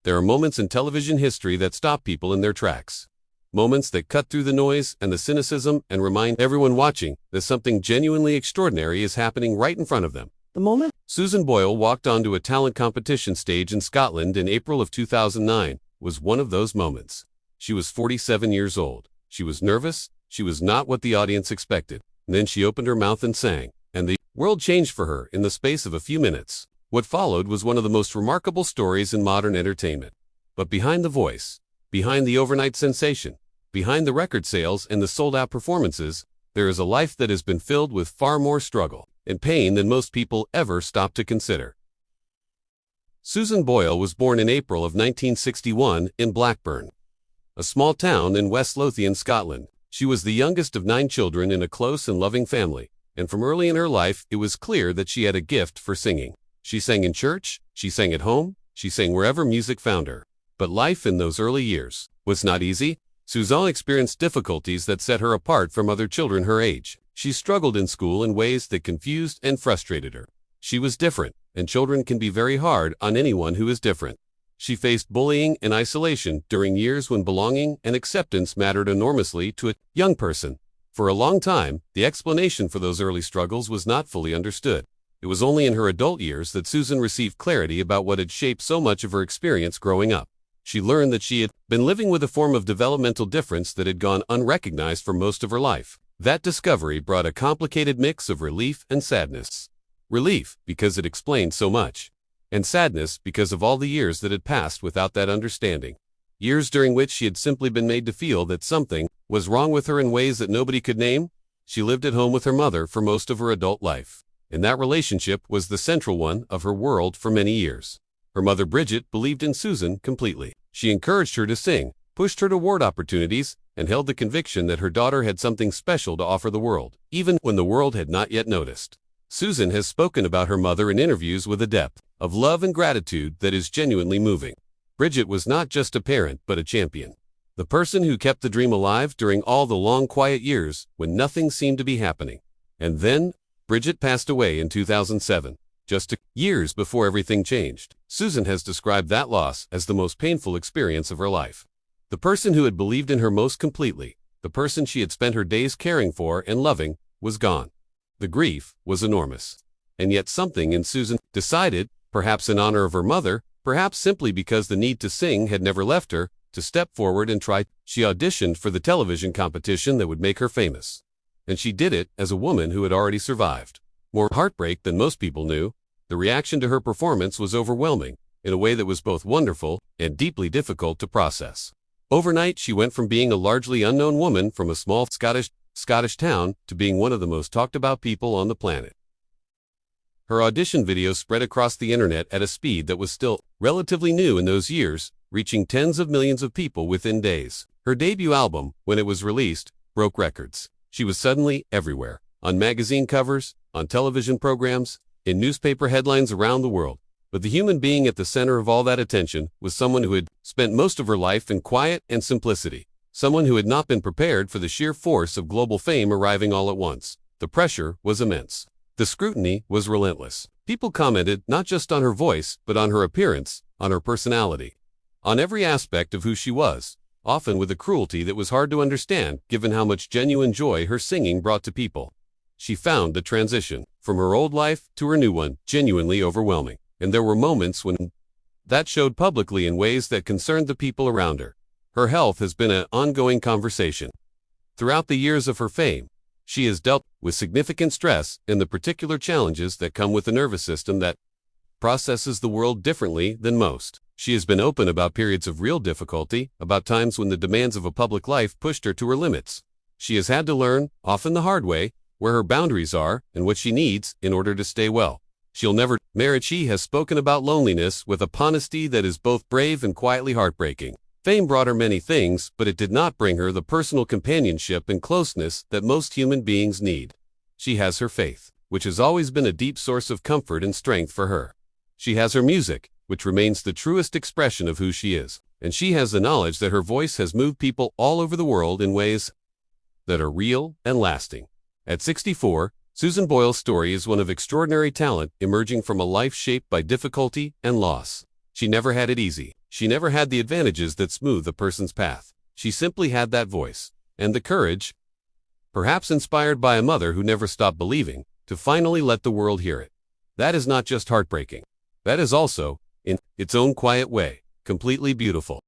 There are moments in television history that stop people in their tracks. Moments that cut through the noise and the cynicism and remind everyone watching that something genuinely extraordinary is happening right in front of them. The moment Susan Boyle walked onto a talent competition stage in Scotland in April of 2009 was one of those moments. She was 47 years old. She was nervous. She was not what the audience expected. And then she opened her mouth and sang, and the world changed for her in the space of a few minutes. What followed was one of the most remarkable stories in modern entertainment. But behind the voice, behind the overnight sensation, behind the record sales and the sold-out performances, there is a life that has been filled with far more struggle and pain than most people ever stop to consider. Susan Boyle was born in April of 1961 in Blackburn, a small town in West Lothian, Scotland. She was the youngest of 9 children in a close and loving family, and from early in her life it was clear that she had a gift for singing. She sang in church, she sang at home, she sang wherever music found her. But life in those early years was not easy. Susan experienced difficulties that set her apart from other children her age. She struggled in school in ways that confused and frustrated her. She was different, and children can be very hard on anyone who is different. She faced bullying and isolation during years when belonging and acceptance mattered enormously to a young person. For a long time, the explanation for those early struggles was not fully understood. It was only in her adult years that Susan received clarity about what had shaped so much of her experience growing up. She learned that she had been living with a form of developmental difference that had gone unrecognized for most of her life. That discovery brought a complicated mix of relief and sadness. Relief, because it explained so much, and sadness because of all the years that had passed without that understanding. Years during which she had simply been made to feel that something was wrong with her in ways that nobody could name. She lived at home with her mother for most of her adult life, and that relationship was the central one of her world for many years. Her mother Bridget believed in Susan completely. She encouraged her to sing, pushed her toward opportunities, and held the conviction that her daughter had something special to offer the world, even when the world had not yet noticed. Susan has spoken about her mother in interviews with a depth of love and gratitude that is genuinely moving. Bridget was not just a parent but a champion. The person who kept the dream alive during all the long quiet years when nothing seemed to be happening. And then, Bridget passed away in 2007, just 2 years before everything changed. Susan has described that loss as the most painful experience of her life. The person who had believed in her most completely, the person she had spent her days caring for and loving, was gone. The grief was enormous. And yet something in Susan decided, perhaps in honor of her mother, perhaps simply because the need to sing had never left her, to step forward and try. She auditioned for the television competition that would make her famous. And she did it as a woman who had already survived more heartbreak than most people knew. The reaction to her performance was overwhelming, in a way that was both wonderful and deeply difficult to process. Overnight, she went from being a largely unknown woman from a small Scottish town to being one of the most talked about people on the planet. Her audition video spread across the internet at a speed that was still relatively new in those years, reaching tens of millions of people within days. Her debut album, when it was released, broke records. She was suddenly everywhere, on magazine covers, on television programs, in newspaper headlines around the world. But the human being at the center of all that attention was someone who had spent most of her life in quiet and simplicity. Someone who had not been prepared for the sheer force of global fame arriving all at once. The pressure was immense. The scrutiny was relentless. People commented not just on her voice, but on her appearance, on her personality, on every aspect of who she was, often with a cruelty that was hard to understand given how much genuine joy her singing brought to people. She found the transition from her old life to her new one genuinely overwhelming. And there were moments when that showed publicly in ways that concerned the people around her. Her health has been an ongoing conversation. Throughout the years of her fame, she has dealt with significant stress and the particular challenges that come with a nervous system that processes the world differently than most. She has been open about periods of real difficulty, about times when the demands of a public life pushed her to her limits. She has had to learn, often the hard way, where her boundaries are and what she needs in order to stay well. She'll never marry. She has spoken about loneliness with a honesty that is both brave and quietly heartbreaking. Fame brought her many things, but it did not bring her the personal companionship and closeness that most human beings need. She has her faith, which has always been a deep source of comfort and strength for her. She has her music, which remains the truest expression of who she is. And she has the knowledge that her voice has moved people all over the world in ways that are real and lasting. At 64, Susan Boyle's story is one of extraordinary talent emerging from a life shaped by difficulty and loss. She never had it easy. She never had the advantages that smooth a person's path. She simply had that voice and the courage, perhaps inspired by a mother who never stopped believing, to finally let the world hear it. That is not just heartbreaking. That is also, in its own quiet way, completely beautiful.